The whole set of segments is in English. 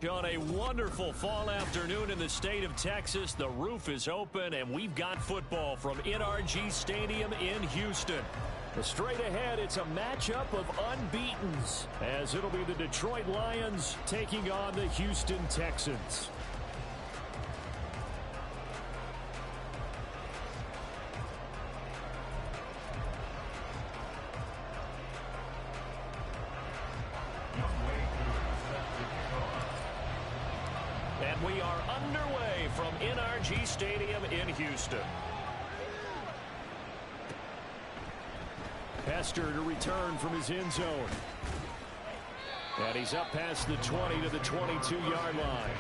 On a wonderful fall afternoon in the state of Texas, the roof is open, and we've got football from NRG Stadium in Houston. Straight ahead, it's a matchup of unbeatens, as it'll be the Detroit Lions taking on the Houston Texans. And we are underway from NRG Stadium in Houston. Hester to return from his end zone. And he's up past the 20 to the 22-yard line.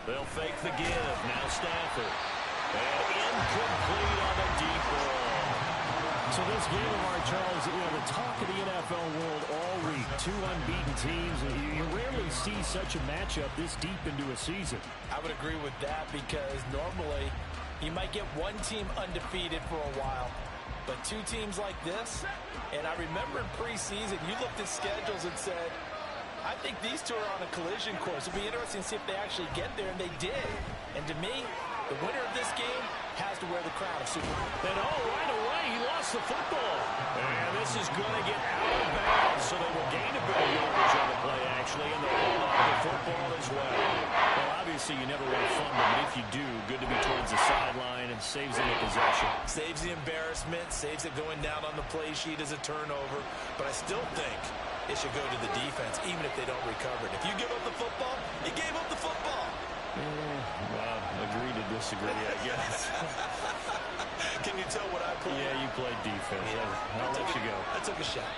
They'll fake the give. Now Stafford. And incomplete on the deep ball. So this game, Mark Charles, the talk of the NFL world all week. Two unbeaten teams. You rarely see such a matchup this deep into a season. I would agree with that because normally you might get one team undefeated for a while. But two teams like this, and I remember in preseason, you looked at schedules and said, I think these two are on a collision course. It'll be interesting to see if they actually get there, and they did. And to me, the winner of this game has to wear the crown of Super Bowl. And right away, he lost the football. And this is going to get out of bounds, so they will gain a bit of yardage on the play, actually, and they'll hold on to the football as well. Well, obviously, you never want to fumble, but if you do, good to be towards the sideline and saves them the possession. Saves the embarrassment, saves it going down on the play sheet as a turnover. But I still think it should go to the defense, even if they don't recover it. If you give up the football, you gave up the football. Well, agree to disagree, I guess. Can you tell what I played? Yeah, you played defense. Yeah. I'll let you go. I took a shot.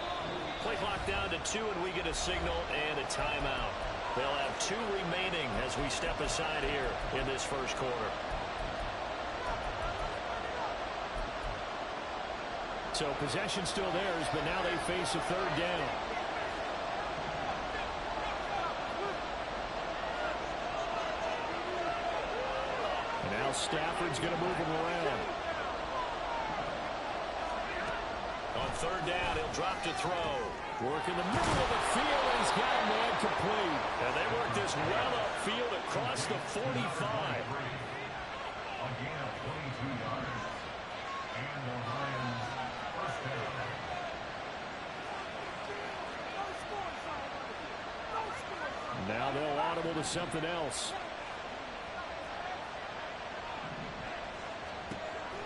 Play clock down to 2, and we get a signal and a timeout. They'll have 2 remaining as we step aside here in this first quarter. So possession still theirs, but now they face a third down. And now Stafford's going to move him around. On third down, he'll drop to throw. Work in the middle of the field, and he's got a man complete. And they work this well upfield across the 45. Now they'll audible to something else.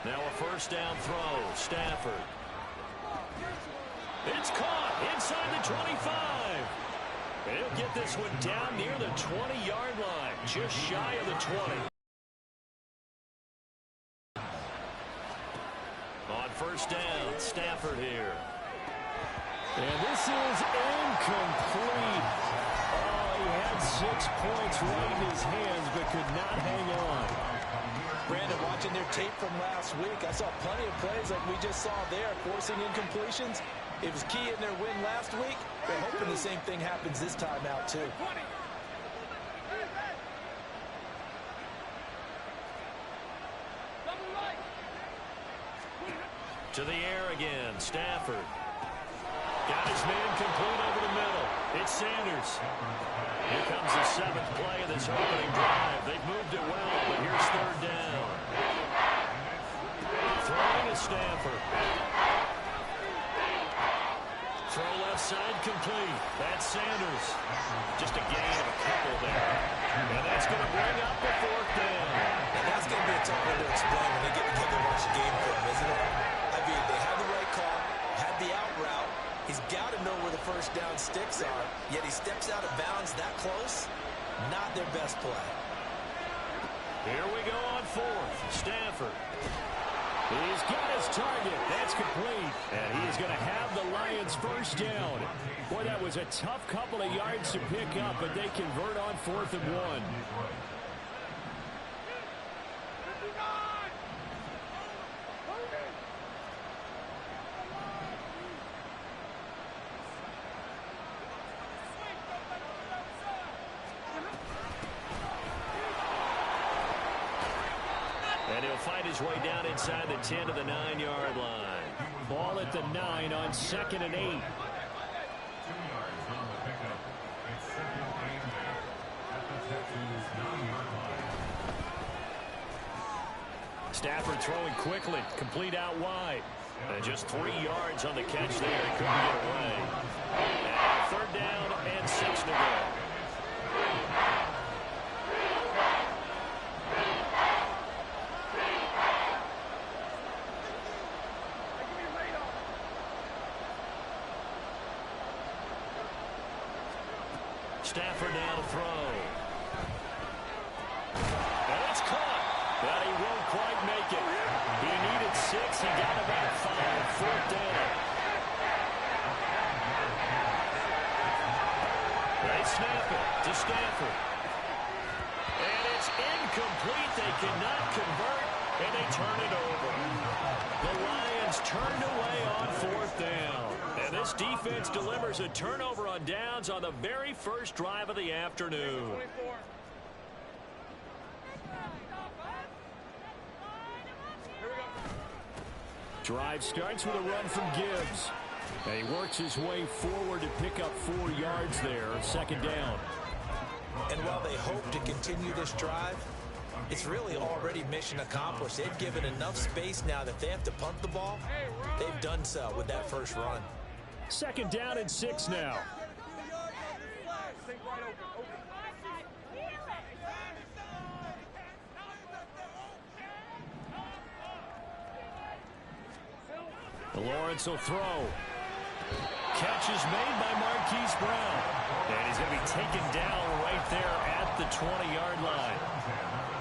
Now a first down throw. Stafford. It's caught inside the 25. And he'll get this one down near the 20-yard line, just shy of the 20. On first down, Stafford here. And this is incomplete. Oh, he had 6 points right in his hands, but could not hang on. Brandon, watching their tape from last week, I saw plenty of plays like we just saw there, forcing incompletions. It was key in their win last week. They're hoping the same thing happens this time out, too. To the air again, Stafford. Got his man complete over the middle. It's Sanders. Here comes the 7th play of this opening drive. They've moved it well, but here's third down. Throwing to Stafford. Throw left side complete. That's Sanders. Just a gain of a couple there. And that's going to bring up the 4th down. And that's going to be a tough one to explain when they get together and watch the game film, isn't it? I mean, they had the right call, had the out route. He's got to know where the first down sticks are, yet he steps out of bounds that close. Not their best play. Here we go on 4th. Stafford. He's got his target. That's complete. And he is going to have the Lions first down. Boy, that was a tough couple of yards to pick up, but they convert on 4th and 1. his way down inside the 10 to the 9-yard line. Ball at the 9 on 2nd and 8. Stafford throwing quickly, complete out wide. And just 3 yards on the catch there. He couldn't get away. And 3rd down and 6 to go. Stafford now to throw. And it's caught. But he won't quite make it. He needed 6. He got about 5. 4th down. They snap it to Stafford. And it's incomplete. They cannot convert, and they turn it over. The Lions turned away on 4th down. And this defense delivers a turnover on downs on the very first drive of the afternoon. Drive starts with a run from Gibbs. And he works his way forward to pick up 4 yards there. 2nd down. And while they hope to continue this drive, it's really already mission accomplished. They've given enough space now that they have to punt the ball. They've done so with that first run. 2nd down and 6 now. Lawrence will throw. Catch is made by Marquise Brown. And he's going to be taken down right there at the 20-yard line.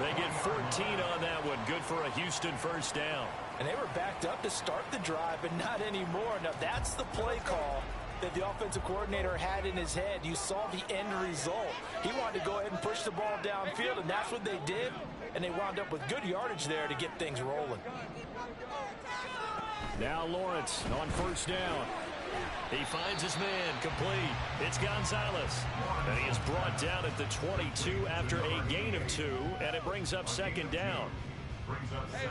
They get 14 on that one. Good for a Houston 1st down. And they were backed up to start the drive, but not anymore. Now, that's the play call that the offensive coordinator had in his head. You saw the end result. He wanted to go ahead and push the ball downfield, and that's what they did. And they wound up with good yardage there to get things rolling. Now Lawrence on 1st down. He finds his man complete. It's Gonzalez. And he is brought down at the 22 after a gain of 2. And it brings up 2nd down.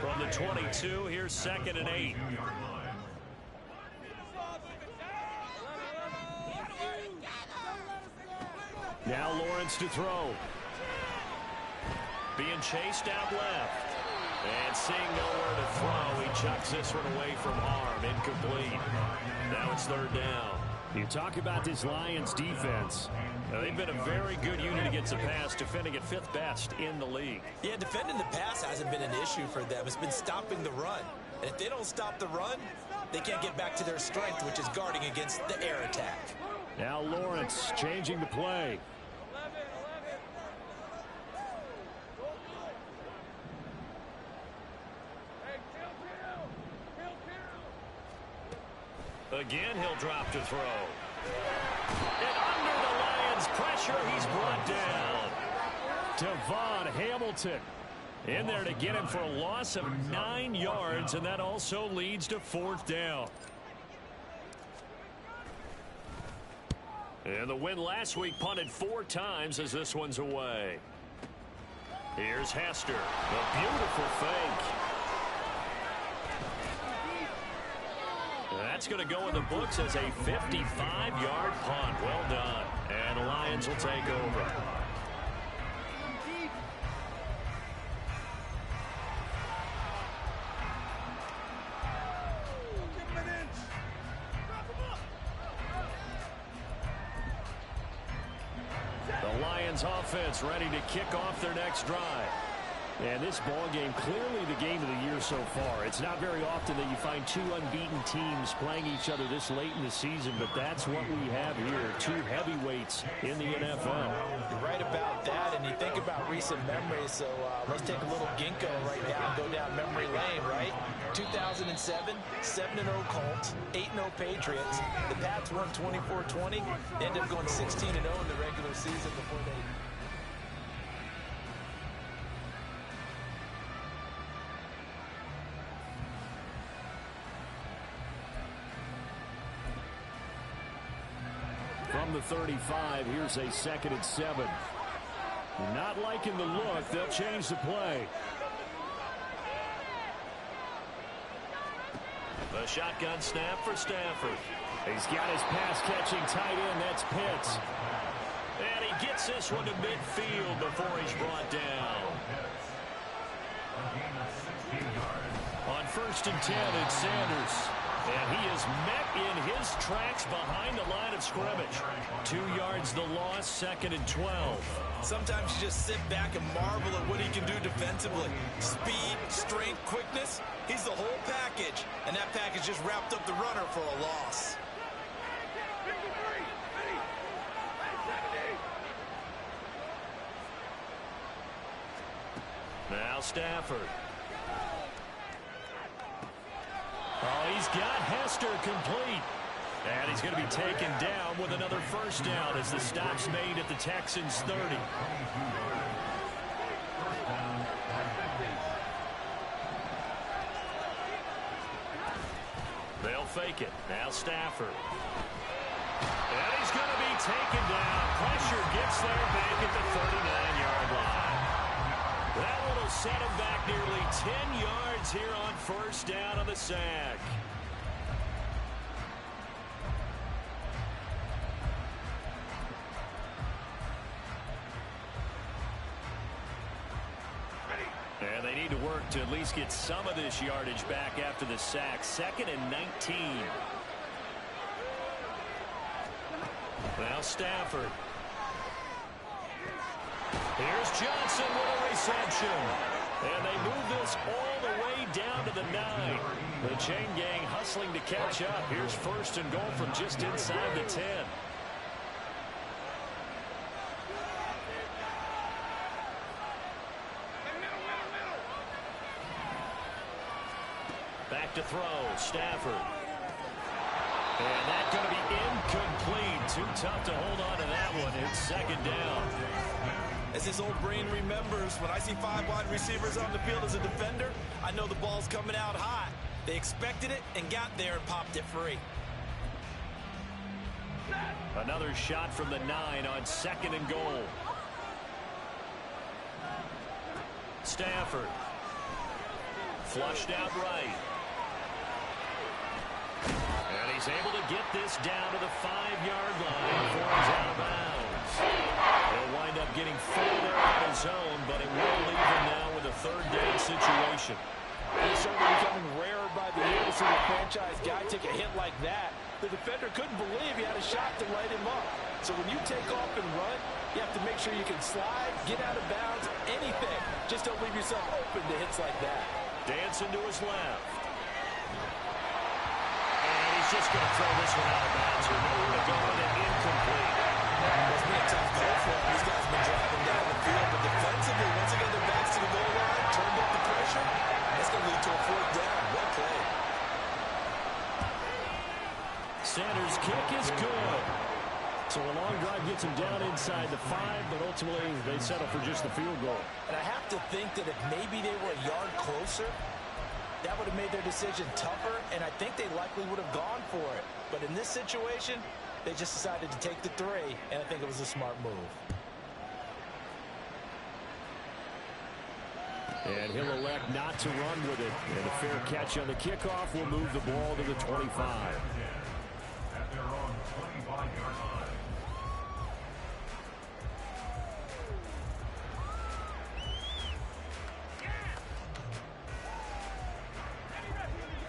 From the 22, here's 2nd and 8. Now Lawrence to throw. Being chased out left. And seeing nowhere to throw, he chucks this one away from harm. Incomplete. Now it's 3rd down. You talk about this Lions defense. They've been a very good unit against the pass, defending at 5th best in the league. Yeah, defending the pass hasn't been an issue for them. It's been stopping the run. And if they don't stop the run, they can't get back to their strength, which is guarding against the air attack. Now Lawrence changing the play. Again, he'll drop to throw. And under the Lions' pressure, he's brought down. Devon Hamilton in there to get him for a loss of 9 yards, and that also leads to 4th down. And the win last week punted 4 times as this one's away. Here's Hester. A beautiful fake. That's going to go in the books as a 55-yard punt. Well done. And the Lions will take over. The Lions offense ready to kick off their next drive. And this ball game, clearly the game of the year so far. It's not very often that you find 2 unbeaten teams playing each other this late in the season, but that's what we have here. 2 heavyweights in the NFL. You're right about that, and you think about recent memories, so let's take a little ginkgo right now and go down memory lane, right? 2007, 7-0 Colts, 8-0 Patriots. The Pats won 24-20. They ended up going 16-0 in the regular season before they... From the 35, here's a 2nd and 7. Not liking the look. They'll change the play. A shotgun snap for Stafford. He's got his pass-catching tight end. That's Pitts. And he gets this one to midfield before he's brought down. On 1st and 10, it's Sanders. And he is met in his tracks behind the line of scrimmage. 2 yards the loss, 2nd and 12. Sometimes you just sit back and marvel at what he can do defensively. Speed, strength, quickness. He's the whole package. And that package just wrapped up the runner for a loss. Now Stafford. Oh, he's got Hester complete. And he's going to be taken down with another first down as the stop's made at the Texans' 30. They'll fake it. Now Stafford. And he's going to be taken down. Pressure gets there back at the 39-yard line. That one will set him back nearly 10 yards here on first down on the sack. And they need to work to at least get some of this yardage back after the sack. 2nd and 19. Now Stafford. Here's Johnson with a reception. And they move this all the way down to the 9. The chain gang hustling to catch up. Here's 1st and goal from just inside the 10. Back to throw, Stafford. And that's going to be incomplete. Too tough to hold on to that one. It's 2nd down. As his old brain remembers, when I see 5 wide receivers on the field as a defender, I know the ball's coming out hot. They expected it and got there and popped it free. Another shot from the 9 on 2nd and goal. Stafford. Flushed out right. And he's able to get this down to the 5-yard line before he's out of bounds. He'll wind up getting 4 there on his own, but it will leave him now with a 3rd down situation. It's certainly becoming rarer by the year to see the franchise guy take a hit like that. The defender couldn't believe he had a shot to light him up. So when you take off and run, you have to make sure you can slide, get out of bounds, anything. Just don't leave yourself open to hits like that. Dancing to his left. And he's just going to throw this one out of bounds. Nowhere to go with it, incomplete. It's been a tough goal for him. These guys have been driving down the field, but defensively, once again, they're back to the goal line, turned up the pressure. That's going to lead to a 4th down. Well played. Sanders' kick is good. So a long drive gets him down inside the 5, but ultimately they settle for just the field goal. And I have to think that if maybe they were a yard closer, that would have made their decision tougher, and I think they likely would have gone for it. But in this situation, they just decided to take the 3, and I think it was a smart move. And he'll elect not to run with it. And a fair catch on the kickoff will move the ball to the 25. At their own 25-yard line.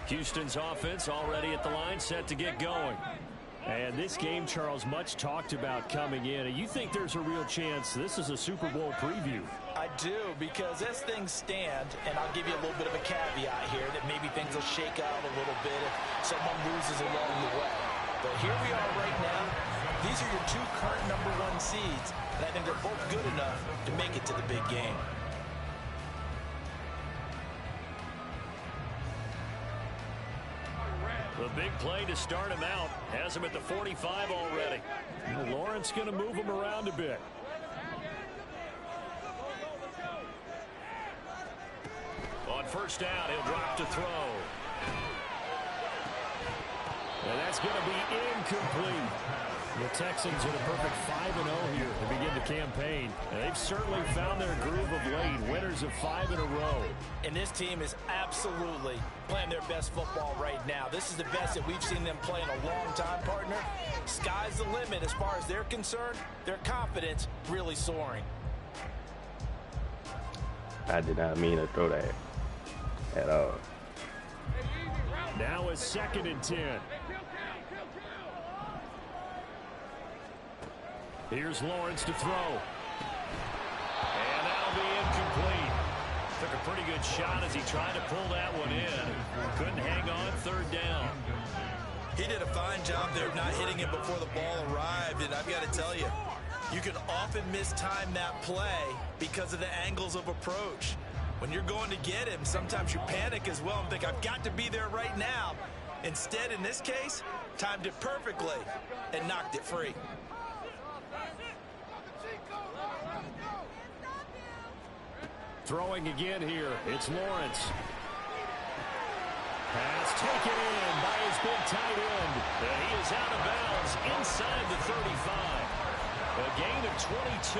Houston's offense already at the line, set to get going. And this game, Charles, much talked about coming in. And you think there's a real chance this is a Super Bowl preview? I do, because as things stand, and I'll give you a little bit of a caveat here, that maybe things will shake out a little bit if someone loses along the way. But here we are right now. These are your 2 current #1 seeds, and I think they're both good enough to make it to the big game. The big play to start him out has him at the 45 already. Lawrence going to move him around a bit. On 1st down, he'll drop to throw. And that's going to be incomplete. The Texans in a perfect 5-0 here to begin the campaign. And they've certainly found their groove of late, winners of 5 in a row. And this team is absolutely playing their best football right now. This is the best that we've seen them play in a long time, partner. Sky's the limit as far as they're concerned. Their confidence really soaring. I did not mean to throw that at all. Now it's 2nd and 10. Here's Lawrence to throw. And that'll be incomplete. Took a pretty good shot as he tried to pull that one in. Couldn't hang on, 3rd down. He did a fine job there of not hitting it before the ball arrived. And I've got to tell you, you can often mistime that play because of the angles of approach. When you're going to get him, sometimes you panic as well and think, I've got to be there right now. Instead, in this case, timed it perfectly and knocked it free. Throwing again here, it's Lawrence. Pass taken in by his big tight end. And he is out of bounds inside the 35. A gain of 22.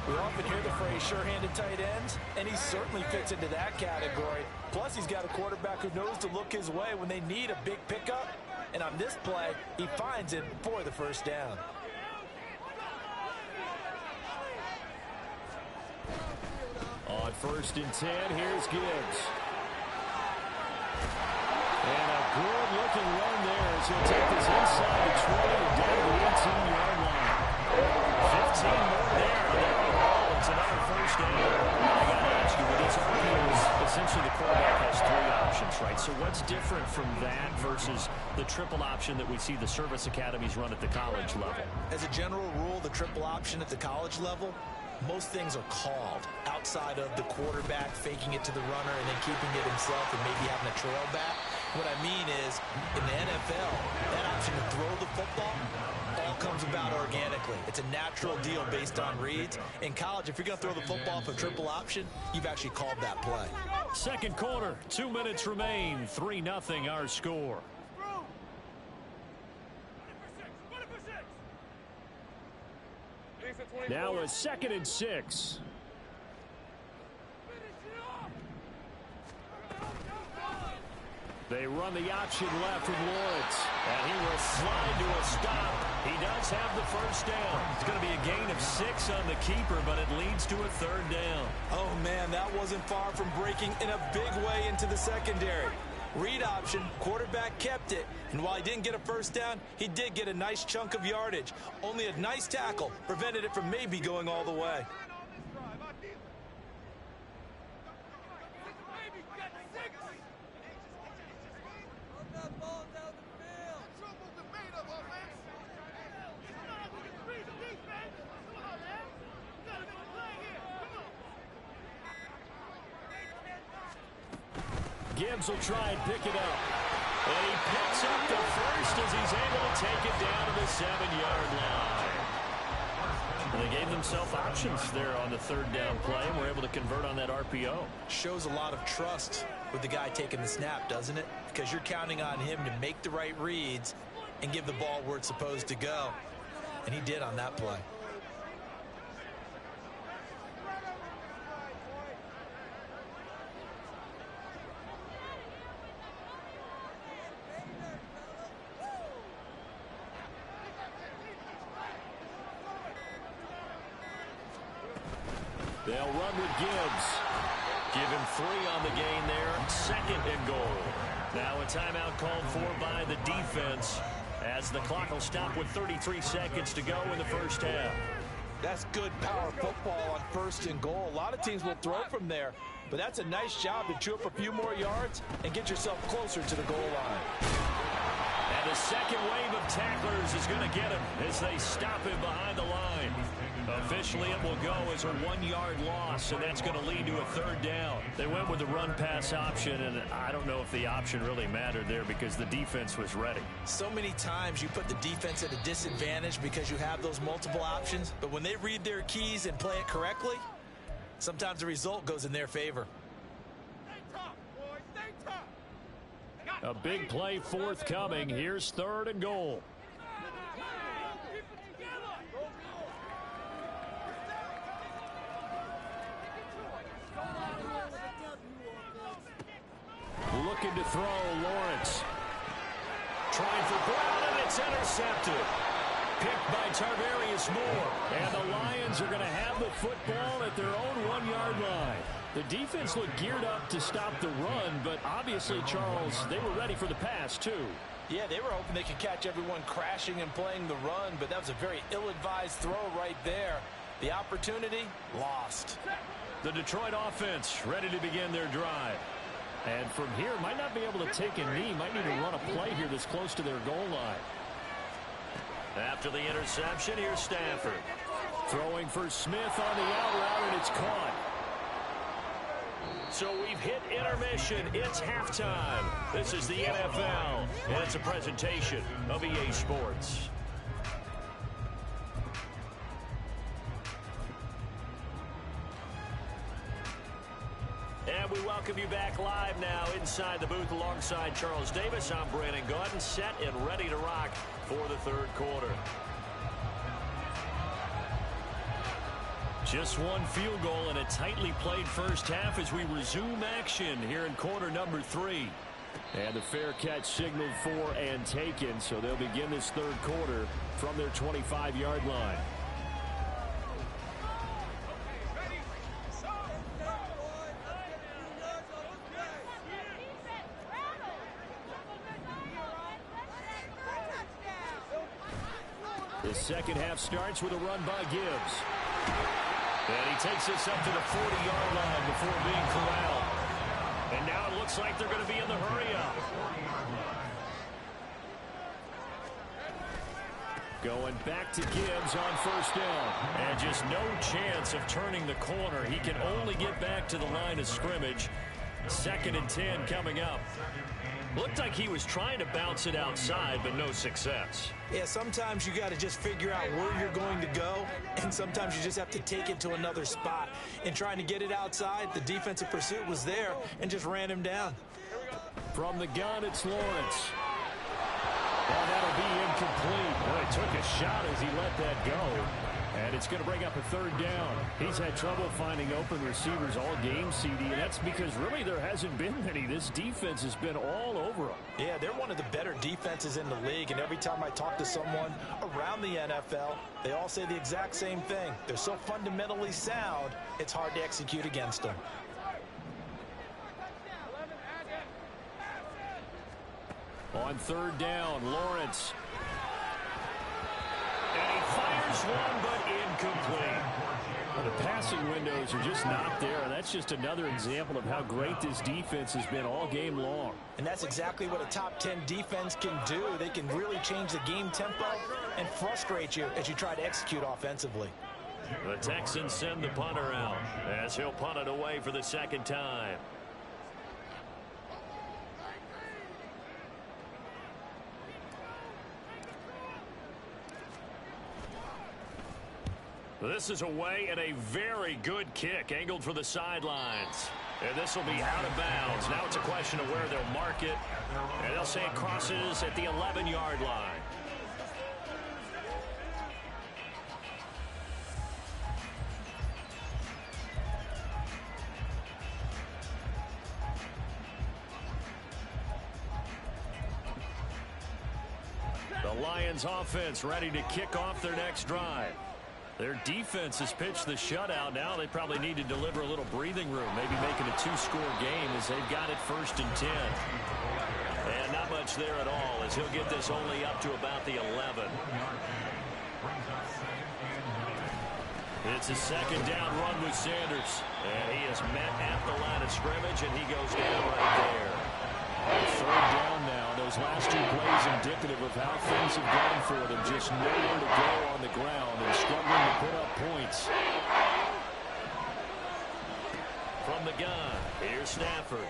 We often hear the phrase sure-handed tight ends, and he certainly fits into that category. Plus, he's got a quarterback who knows to look his way when they need a big pickup. And on this play, he finds it for the 1st down. On 1st and 10, here's Gibbs. And a good-looking run there as he'll take this inside the 20 and down to the 18-yard line. 15 more there, and there we go. It's another 1st down. I got to ask you, with these RPOs, essentially the quarterback has 3 options, right? So what's different from that versus the triple option that we see the service academies run at the college level? As a general rule, the triple option at the college level, most things are called outside of the quarterback faking it to the runner and then keeping it himself and maybe having a trail back. What I mean is, in the NFL, that option to throw the football all comes about organically. It's a natural deal based on reads. In college, if you're going to throw the football for triple option, you've actually called that play. 2nd quarter, 2 minutes remain, 3-0 our score. Now a 2nd and 6. They run the option left with Lawrence. And he will slide to a stop. He does have the 1st down. It's going to be a gain of 6 on the keeper, but it leads to a 3rd down. Oh, man, that wasn't far from breaking in a big way into the secondary. Read option, quarterback kept it. And while he didn't get a 1st down, he did get a nice chunk of yardage. Only a nice tackle prevented it from maybe going all the way. Gibbs will try and pick it up. And he picks up the 1st as he's able to take it down to the 7-yard line. And they gave themselves options there on the 3rd down play, and were able to convert on that RPO. Shows a lot of trust with the guy taking the snap, doesn't it? Because you're counting on him to make the right reads and give the ball where it's supposed to go. And he did on that play. They'll run with Gibbs. Give him 3 on the gain there. 2nd and goal. Now a timeout called for by the defense as the clock will stop with 33 seconds to go in the 1st half. That's good power football on 1st and goal. A lot of teams will throw from there, but that's a nice job to chew up a few more yards and get yourself closer to the goal line. And the 2nd wave of tacklers is going to get him as they stop him behind the line. Officially, it will go as a 1-yard loss, and that's going to lead to a 3rd down. They went with the run-pass option, and I don't know if the option really mattered there because the defense was ready. So many times you put the defense at a disadvantage because you have those multiple options, but when they read their keys and play it correctly, sometimes the result goes in their favor. A big play forthcoming. Here's 3rd and goal. looking to throw. Lawrence. Trying for Brown, and it's intercepted. Picked by Tarvarius Moore. And the Lions are going to have the football at their own 1-yard line. The defense looked geared up to stop the run, but obviously, Charles, they were ready for the pass, too. Yeah, they were hoping they could catch everyone crashing and playing the run, but that was a very ill-advised throw right there. The opportunity, lost. The Detroit offense ready to begin their drive. And from here, might not be able to take a knee. Might need to run a play here that's close to their goal line. After the interception, here's Stafford. Throwing for Smith on the out route, and it's caught. So we've hit intermission. It's halftime. This is the NFL, and it's a presentation of EA Sports. And we welcome you back live now inside the booth alongside Charles Davis. I'm Brandon Gaudin, set and ready to rock for the third quarter. Just one field goal and a tightly played first half as we resume action here in quarter number 3. And the fair catch signaled for and taken, so they'll begin this third quarter from their 25-yard line. The second half starts with a run by Gibbs. And he takes this up to the 40-yard line before being corralled. And now it looks like they're going to be in the hurry-up. Going back to Gibbs on first down. And just no chance of turning the corner. He can only get back to the line of scrimmage. 2nd and 10 coming up. Looked like he was trying to bounce it outside, but no success. Yeah, sometimes you got to just figure out where you're going to go, and sometimes you just have to take it to another spot. In trying to get it outside, the defensive pursuit was there and just ran him down. From the gun, it's Lawrence. And that'll be incomplete. Boy, he took a shot as he let that go. And it's going to bring up a third down. He's had trouble finding open receivers all game, CD, and that's because really there hasn't been many. This defense has been all over them. Yeah, they're one of the better defenses in the league, and every time I talk to someone around the NFL, they all say the exact same thing. They're so fundamentally sound, it's hard to execute against them. On third down, Lawrence. And he fires one, but incomplete. Well, the passing windows are just not there. That's just another example of how great this defense has been all game long. And that's exactly what a top 10 defense can do. They can really change the game tempo and frustrate you as you try to execute offensively. The Texans send the punter out as he'll punt it away for the second time. This is away and a very good kick angled for the sidelines. And this will be out of bounds. Now it's a question of where they'll mark it. And they'll say it crosses at the 11-yard line. The Lions offense ready to kick off their next drive. Their defense has pitched the shutout. Now they probably need to deliver a little breathing room, maybe making a 2-score game as they've got it 1st and 10. And not much there at all as he'll get this only up to about the 11. It's a second down run with Sanders. And he is met at the line of scrimmage, and he goes down right there. Third down now. Those last 2 plays indicative of how things have gone for them. Just nowhere to go on the ground and struggling to put up points. From the gun, here's Stafford.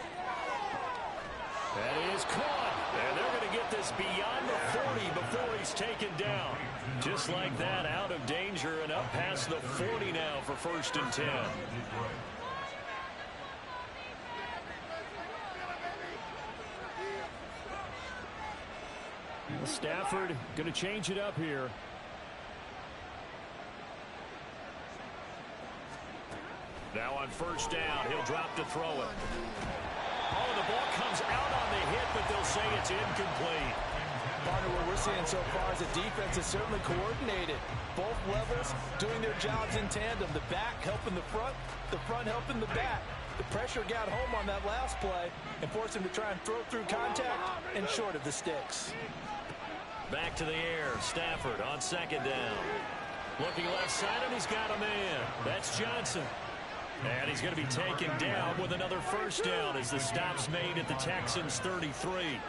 That is caught. And they're going to get this beyond the 40 before he's taken down. Just like that, out of danger and up past the 40 now for 1st and 10. Stafford going to change it up here. Now on 1st down, he'll drop to throw it. Oh, the ball comes out on the hit, but they'll say it's incomplete. Partner, what we're seeing so far is the defense is certainly coordinated. Both levels doing their jobs in tandem. The back helping the front helping the back. The pressure got home on that last play and forced him to try and throw through contact and short of the sticks. Back to the air. Stafford on second down. Looking left side, and he's got a man. That's Johnson. And he's going to be taken down with another first down as the stop's made at the Texans' 33.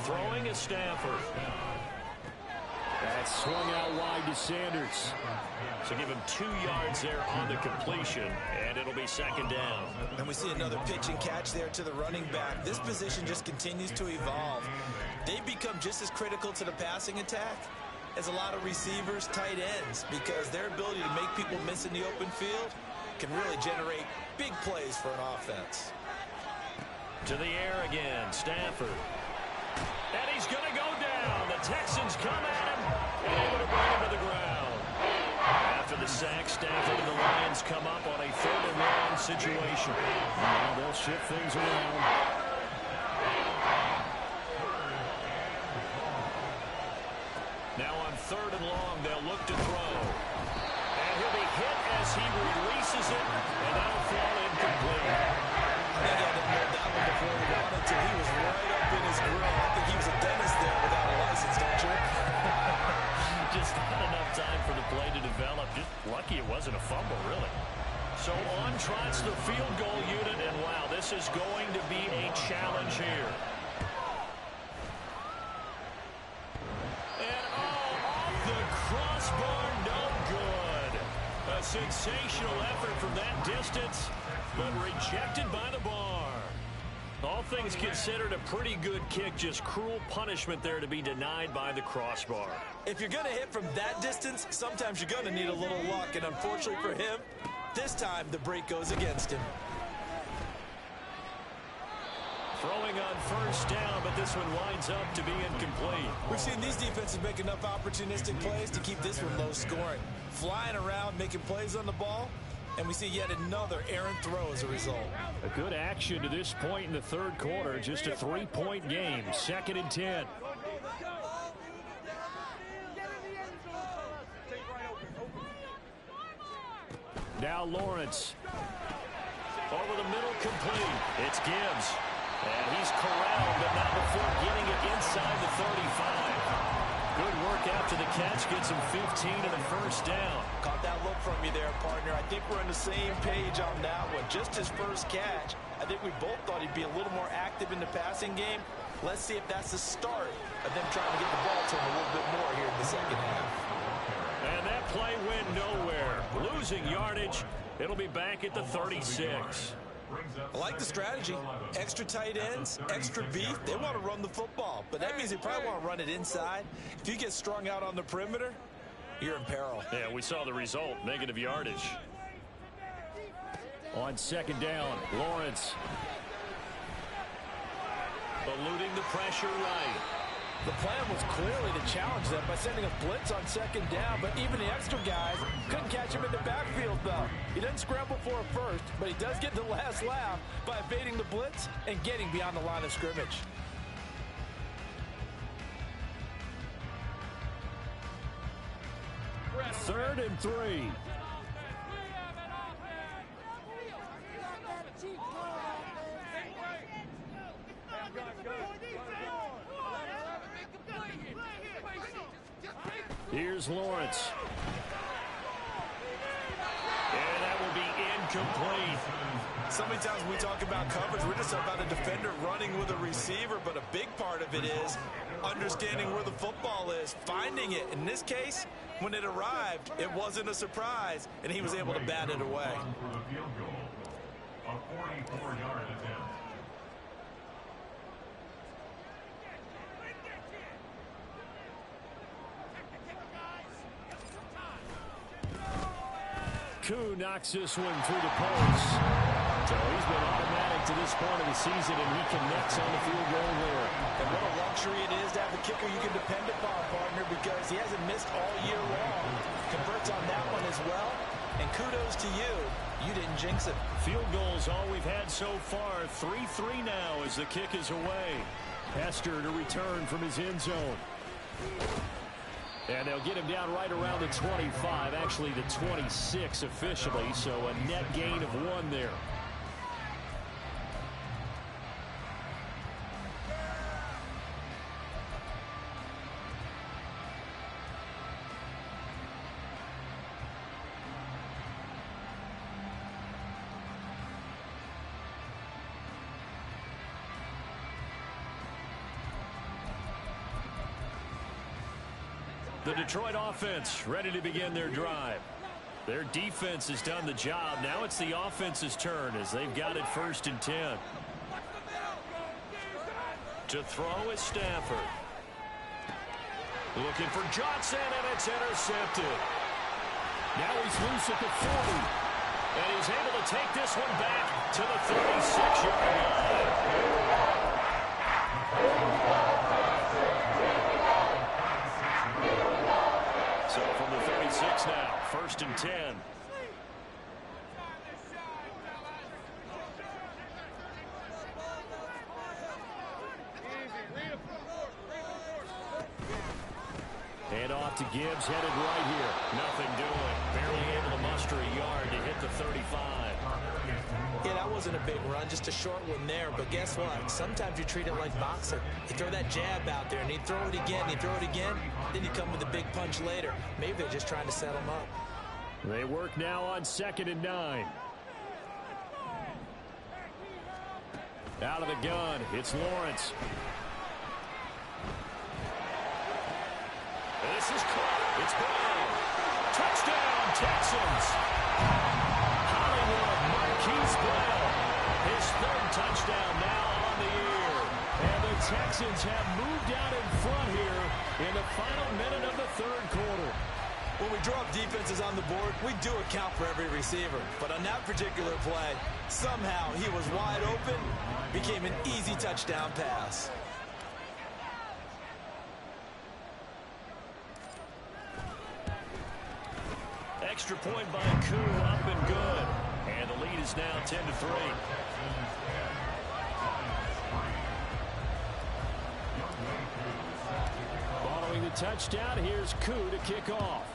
Throwing is Stafford. That's swung out wide to Sanders. So give him 2 yards there on the completion, and it'll be second down. And we see another pitch and catch there to the running back. This position just continues to evolve. They become just as critical to the passing attack as a lot of receivers, tight ends, because their ability to make people miss in the open field can really generate big plays for an offense. To the air again, Stafford. And he's going to go down. The Texans come at him and able to bring him to the ground. After the sack, Stafford and the Lions come up on a 3rd and long situation. Now they'll shift things around. Now on 3rd and long, they'll look to throw. And he'll be hit as he releases it, and that'll fall incomplete. I think I didn't know that one before he wanted to. He was right up in his grill. I think he was a dentist there without a license, don't you? Just not enough time for the play to develop. Just lucky it wasn't a fumble, really. So on trots the field goal unit, and wow, this is going to be a challenge here. And off the crossbar, no good. A sensational effort from that distance, but rejected by the bar. All things considered, a pretty good kick, just cruel punishment there to be denied by the crossbar. If you're going to hit from that distance, sometimes you're going to need a little luck, and unfortunately for him, this time the break goes against him. Throwing on first down, but this one winds up to be incomplete. We've seen these defenses make enough opportunistic plays to keep this one low scoring. Flying around, making plays on the ball, and we see yet another errant throw as a result. A good action to this point in the 3rd quarter. Just a 3-point game. 2nd and 10. Now Lawrence. Over the middle, complete. It's Gibbs. And he's corralled, but not before getting it inside the 35. Good work after the catch. Gets him 15 and a first down. Caught that look from you there, partner. I think we're on the same page on that one. Just his first catch. I think we both thought he'd be a little more active in the passing game. Let's see if that's the start of them trying to get the ball to him a little bit more here in the second half. And that play went nowhere. Losing yardage. It'll be back at the 36. I like the strategy. Extra tight ends, extra beef. They want to run the football, but that means they probably want to run it inside. If you get strung out on the perimeter, you're in peril. Yeah, we saw the result. Negative yardage. On 2nd down, Lawrence. Eluding the pressure right. The plan was clearly to challenge them by sending a blitz on 2nd down, but even the extra guys couldn't catch him in the backfield, though. He doesn't scramble for a first, but he does get the last laugh by evading the blitz and getting beyond the line of scrimmage. Third and 3. Here's Lawrence. And that will be incomplete. So many times when we talk about coverage, we're just talking about a defender running with a receiver, but a big part of it is understanding where the football is, finding it. In this case, when it arrived, it wasn't a surprise, and he was able to bat it away. A 44-yard attempt. Koo knocks this one through the post. So he's been automatic to this point of the season, and he connects on the field goal there. And what a luxury it is to have a kicker you can depend upon, partner, because he hasn't missed all year long. Converts on that one as well. And kudos to you. You didn't jinx it. Field goal's all we've had so far. 3-3 now as the kick is away. Hester to return from his end zone. And they'll get him down right around the 25, actually the 26 officially, so a net gain of 1 there. The Detroit offense ready to begin their drive. Their defense has done the job. Now it's the offense's turn as they've got it 1st and 10. To throw is Stafford. Looking for Johnson, and it's intercepted. Now he's loose at the 40. And he's able to take this one back to the 36-yard line. So from the 36 now, 1st and 10. Hand off to Gibbs, headed right here. Nothing doing. Barely able to muster a yard to hit the 35. Yeah, that wasn't a big run, just a short one there. But guess what? Sometimes you treat it like boxing. You throw that jab out there, and you throw it again, you throw it again, then you come with a big punch later. Maybe they're just trying to set him up. They work now on 2nd and 9. Out of the gun, it's Lawrence. This is caught. It's Brown. Touchdown, Texans. Hollywood Marquise Brown. His 3rd touchdown now on the year. And the Texans have moved out in front here in the final minute of the 3rd quarter. When we draw up defenses on the board, we do account for every receiver. But on that particular play, somehow he was wide open, became an easy touchdown pass. Extra point by Koo, up and good. And the lead is now 10-3. Following the touchdown, here's Koo to kick off.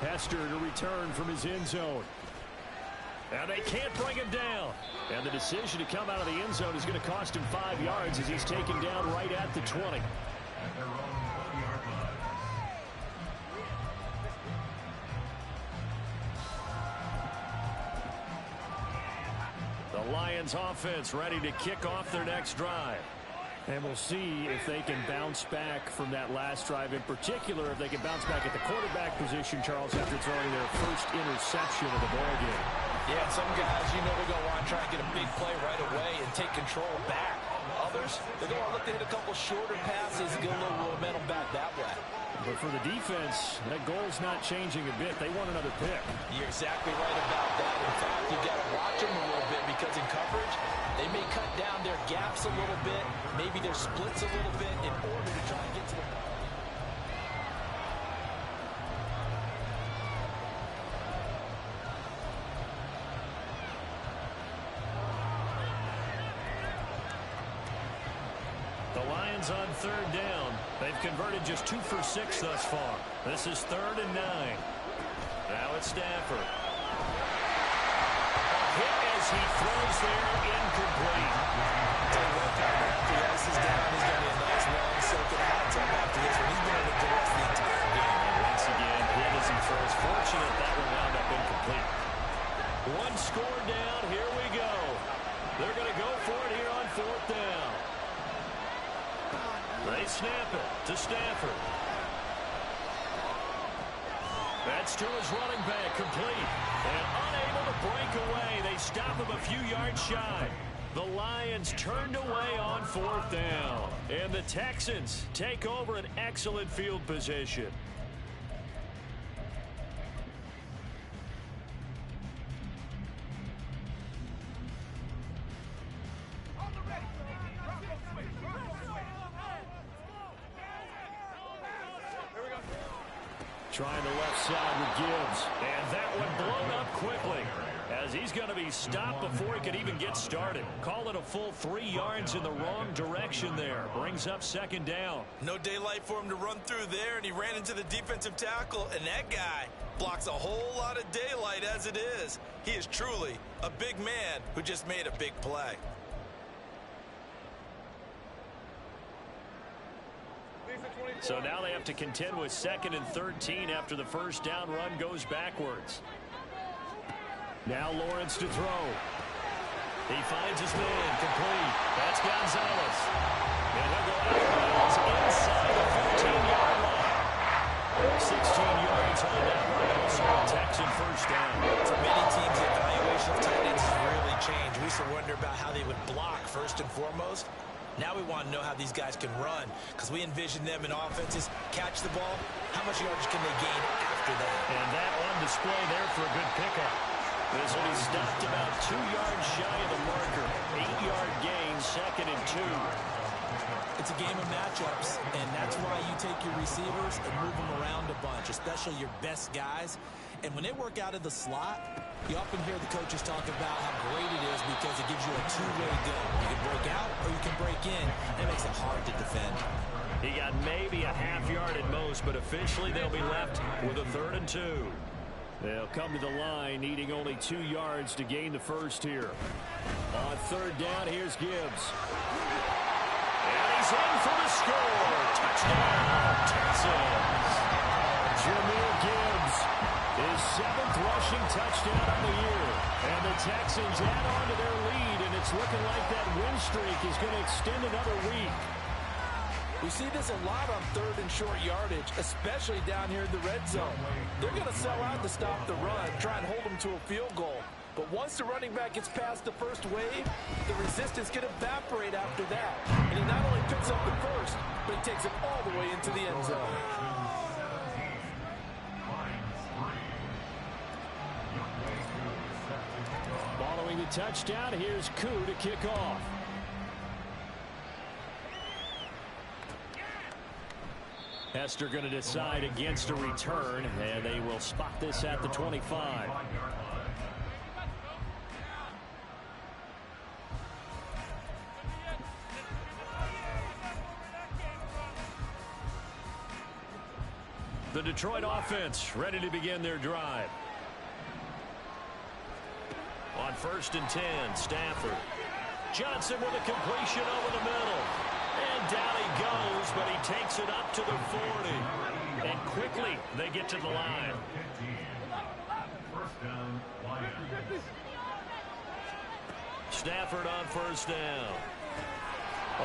Hester to return from his end zone. And they can't bring him down. And the decision to come out of the end zone is going to cost him 5 yards as he's taken down right at the 20. The Lions offense ready to kick off their next drive. And we'll see if they can bounce back from that last drive. In particular, if they can bounce back at the quarterback position, Charles, after throwing their first interception of the ballgame. Yeah, some guys, you know, they're going to want to try and get a big play right away and take control back. Others, they're going to look to hit a couple shorter passes and get a little momentum back that way. But for the defense, that goal's not changing a bit. They want another pick. You're exactly right about that. In fact, you've got to watch them a little bit because in coverage, they may cut down their gaps a little bit, maybe their splits a little bit in order to try and get to the ball. The Lions on 3rd down. They've converted just 2 for 6 thus far. This is 3rd and 9. Now it's Stafford. A hit as he throws there, incomplete. Tell you what, after the ice is down, he's going to be a nice long soaking hot tub after this one. He's been able to direct the entire game. And once again, hit as he throws. Fortunate that one wound up incomplete. 1 score down. Here we go. They're going to go for it here on 4th down. They snap it to Stafford. That's to his running back, complete. And unable to break away. They stop him a few yards shy. The Lions turned away on 4th down. And the Texans take over an excellent field position. trying the left side with Gibbs. And that one blown up quickly, as he's going to be stopped before he could even get started. Call it a full 3 yards in the wrong direction there. Brings up second down. No daylight for him to run through there, and he ran into the defensive tackle, and that guy blocks a whole lot of daylight as it is. He is truly a big man who just made a big play. So now they have to contend with 2nd and 13 after the first down run goes backwards. Now Lawrence to throw. He finds his man, complete. That's Gonzalez. And he'll go out of bounds inside the 15-yard line. 16 yards on that run. Also a Texan first down. For many teams, the evaluation of tight ends has really changed. We used to wonder about how they would block first and foremost. Now we want to know how these guys can run, because we envision them in offenses catch the ball. How much yardage can they gain after that? And that on display there for a good pickup. This will be stopped about 2 yards shy of the marker. 8-yard gain, 2nd and 2. It's a game of matchups, and that's why you take your receivers and move them around a bunch, especially your best guys. And when they work out of the slot, you often hear the coaches talk about how great it is because it gives you a two-way go. You can break out or you can break in. That makes it hard to defend. He got maybe a half yard at most, but officially they'll be left with a 3rd and 2. They'll come to the line needing only 2 yards to gain the first here. On 3rd down, here's Gibbs. And he's in for the score. Touchdown, Texans. Jameer Gibbs, his 7th rushing touchdown on the year. And the Texans add on to their lead, and it's looking like that win streak is going to extend another week. We see this a lot on 3rd and short yardage, especially down here in the red zone. They're going to sell out to stop the run, try and hold them to a field goal. But once the running back gets past the first wave, the resistance can evaporate after that. And he not only picks up the first, but he takes it all the way into the end zone. Following the touchdown, here's Koo to kick off. Hester going to decide against a return, and they will spot this at the 25. The Detroit offense ready to begin their drive. On 1st and 10, Stafford. Johnson with a completion over the middle. And down he goes, but he takes it up to the 40. And quickly, they get to the line. Stafford on 1st down.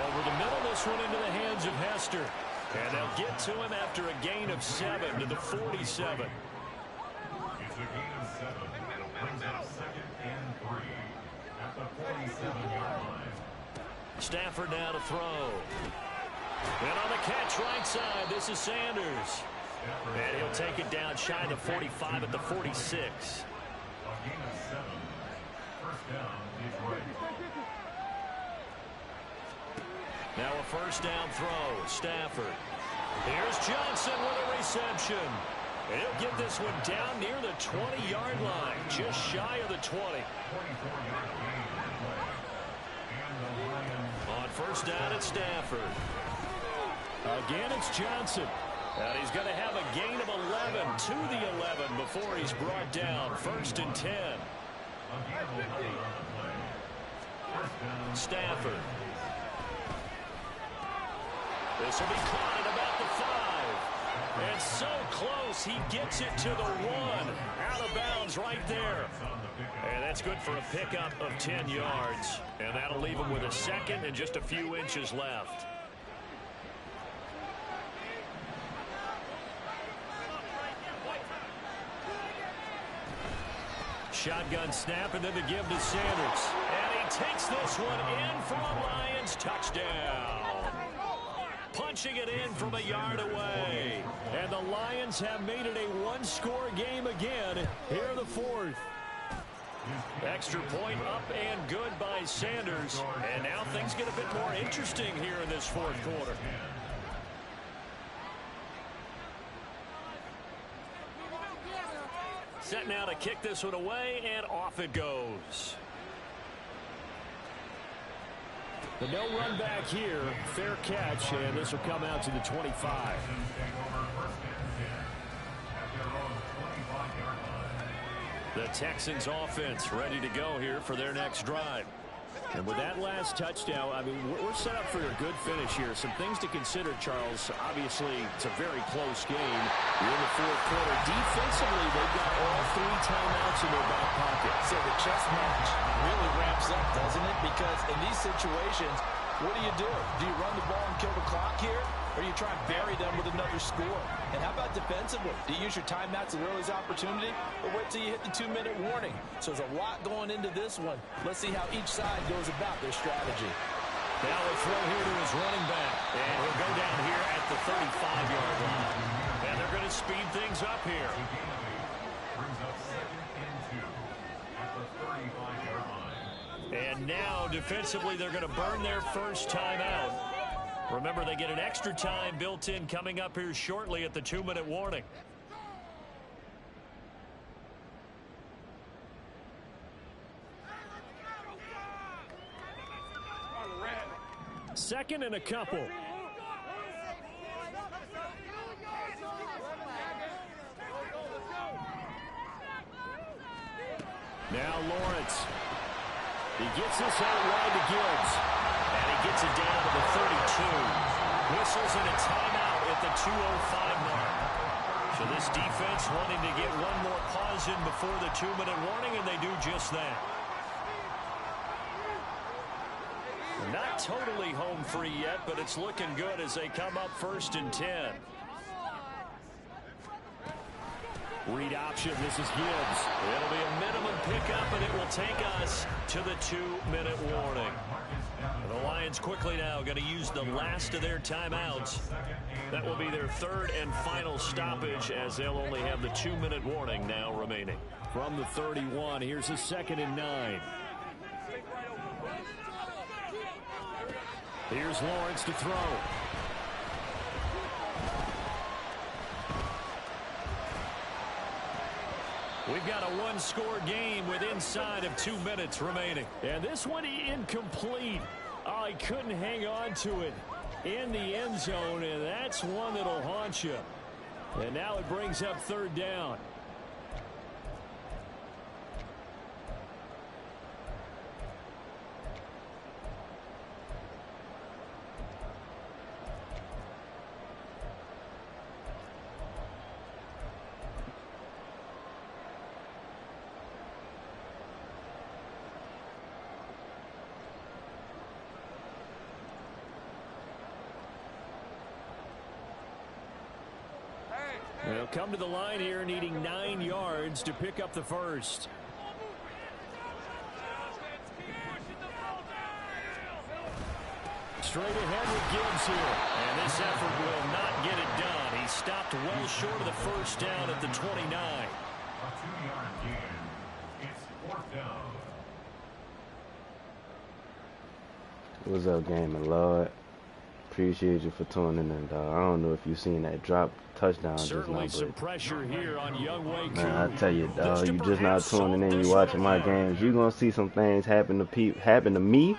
Over the middle, this one into the hands of Hester. And they'll get to him after a gain of 7 to the 47. It's a gain of 7. Brings up 2nd and 3 at the 47-yard line. Stafford now to throw. And on the catch right side, this is Sanders. And he'll take it down shy of the 45 at the 46. A gain of 7. First down, Detroit. Now a 1st down throw. Stafford. Here's Johnson with a reception. And he'll get this one down near the 20-yard line, just shy of the 20. 24-yard gain on play. And the Lions. On 1st down, it's Stafford. Again, it's Johnson. And he's going to have a gain of 11 to the 11 before he's brought down. 1st and 10. Stafford. This will be caught at about the 5. And so close, he gets it to the 1. Out of bounds right there. And that's good for a pickup of 10 yards. And that'll leave him with a 2nd and just a few inches left. Shotgun snap, and then the give to Sanders. And he takes this one in for a Lions touchdown. Punching it in from a yard away. And the Lions have made it a one-score game again here in the 4th. Extra point up and good by Sanders. And now things get a bit more interesting here in this 4th quarter. set now to kick this one away, and off it goes. The no run back here, fair catch, and this will come out to the 25. The Texans offense ready to go here for their next drive. And with that last touchdown, I mean, we're set up for a good finish here. Some things to consider, Charles. Obviously, it's a very close game. You're in the fourth quarter. Defensively, they've got all 3 timeouts in their back pocket. So the chess match really ramps up, doesn't it? Because in these situations, what do? Do you run the ball and kill the clock here? Or do you try and bury them with another score? And how about defensively? Do you use your timeouts at earliest opportunity? Or wait till you hit the 2-minute warning? So there's a lot going into this one. Let's see how each side goes about their strategy. Now a throw here to his running back. And he'll go down here at the 35-yard line. And they're going to speed things up here. Brings up 2nd and 2 at the 35-yard line. And now, defensively, they're going to burn their first timeout. Remember, they get an extra time built in coming up here shortly at the 2-minute warning. Second and a couple. Now Lawrence. He gets this out wide to Gibbs. And he gets it down to the 32. Whistles in a timeout at the 2:05 mark. So this defense wanting to get one more pause in before the 2-minute warning, and they do just that. Not totally home free yet, but it's looking good as they come up 1st and 10. Read option, this is Gibbs. It'll be a minimum pickup, and it will take us to the 2-minute warning. The Lions quickly now going to use the last of their timeouts. That will be their 3rd and final stoppage, as they'll only have the 2-minute warning now remaining. From the 31, here's a 2nd and 9. Here's Lawrence to throw. We've got a one-score game with inside of 2 minutes remaining. And this one incomplete. Oh, he couldn't hang on to it in the end zone, and that's one that'll haunt you. And now it brings up 3rd down. They'll come to the line here needing 9 yards to pick up the first. Straight ahead with Gibbs here. And this effort will not get it done. He stopped well short of the first down at the 29. A 2-yard gain. It's 4th down. What's up, Gaming Lord? Appreciate you for tuning in, dog. I don't know if you've seen that drop touchdown Certainly just now, some pressure here on Young Wei Koo. man, I tell you, dog, you just not tuning in, you watching my games, you're going to see some things happen to me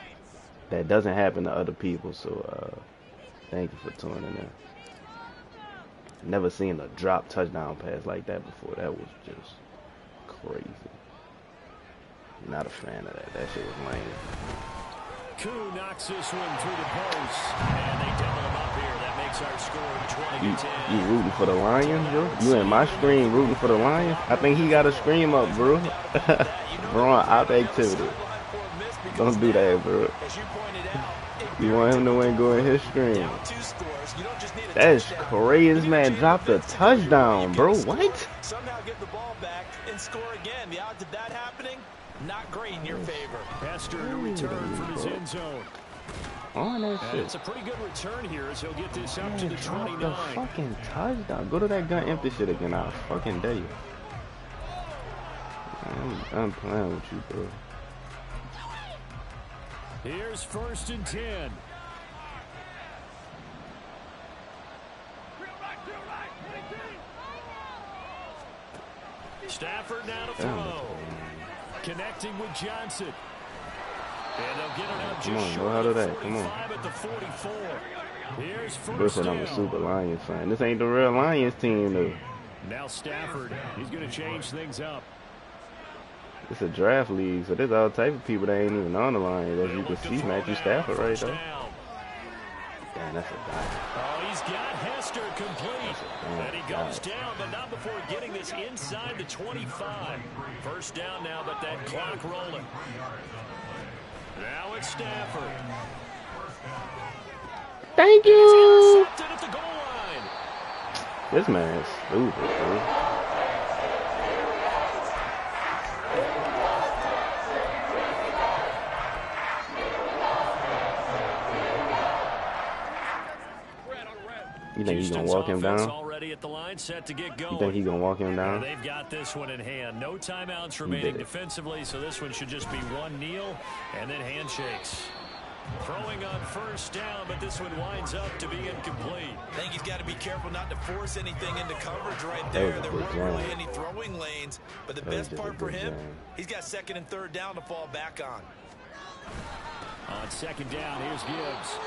that doesn't happen to other people. So, thank you for tuning in. Never seen a drop touchdown pass like that before. That was just crazy. Not a fan of that. That shit was lame. Koo knocks this one through the post, and they double him up here. That makes our score 20-10. You rooting for the Lions, bro? You in my screen rooting for the Lions? I think he got a scream up, bro. Bro, out activity. Don't do that, bro. You want him to win, go in his screen. That's crazy. This man dropped a touchdown, bro. What? Somehow get the ball back and score again. The odds of that happening, not great in your favor. Hester to return from his end zone. On that shit. It's a pretty good return here as he'll get this up to the Drop 29. the fucking touchdown. Go to that gun empty shit again. I'll fucking dare you. I'm playing with you, bro. Here's 1st and 10. Stafford now to throw. Connecting with Johnson. And they'll get it out just short of 45 at the 44. Here's first down. I'm a super Lions fan. This ain't the real Lions team, though. Now Stafford, he's going to change things up. It's a draft league, so there's all type of people that ain't even on the Lions. As you can see, Matthew Stafford right there. Damn, that's a dime. Oh, he's got Hester complete. And he goes down, but not before getting this inside the 25. First down now, but that clock rolling. Now it's Stafford. Thank you. At the goal line. This man's stupid, dude. You think he's gonna walk him down? Already at the line, set to get going. You think he's gonna walk him down? They've got this one in hand. No timeouts remaining defensively, so this one should just be one kneel and then handshakes. Throwing on first down, but this one winds up to be incomplete. I think he's got to be careful not to force anything into coverage right there. There weren't really any throwing lanes, but the best part for him, he's got second and third down to fall back on. On second down, here's Gibbs.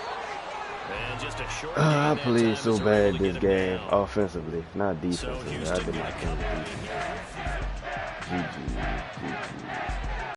And just a short I played so bad this game offensively, not defensively. I did not play defense. GG.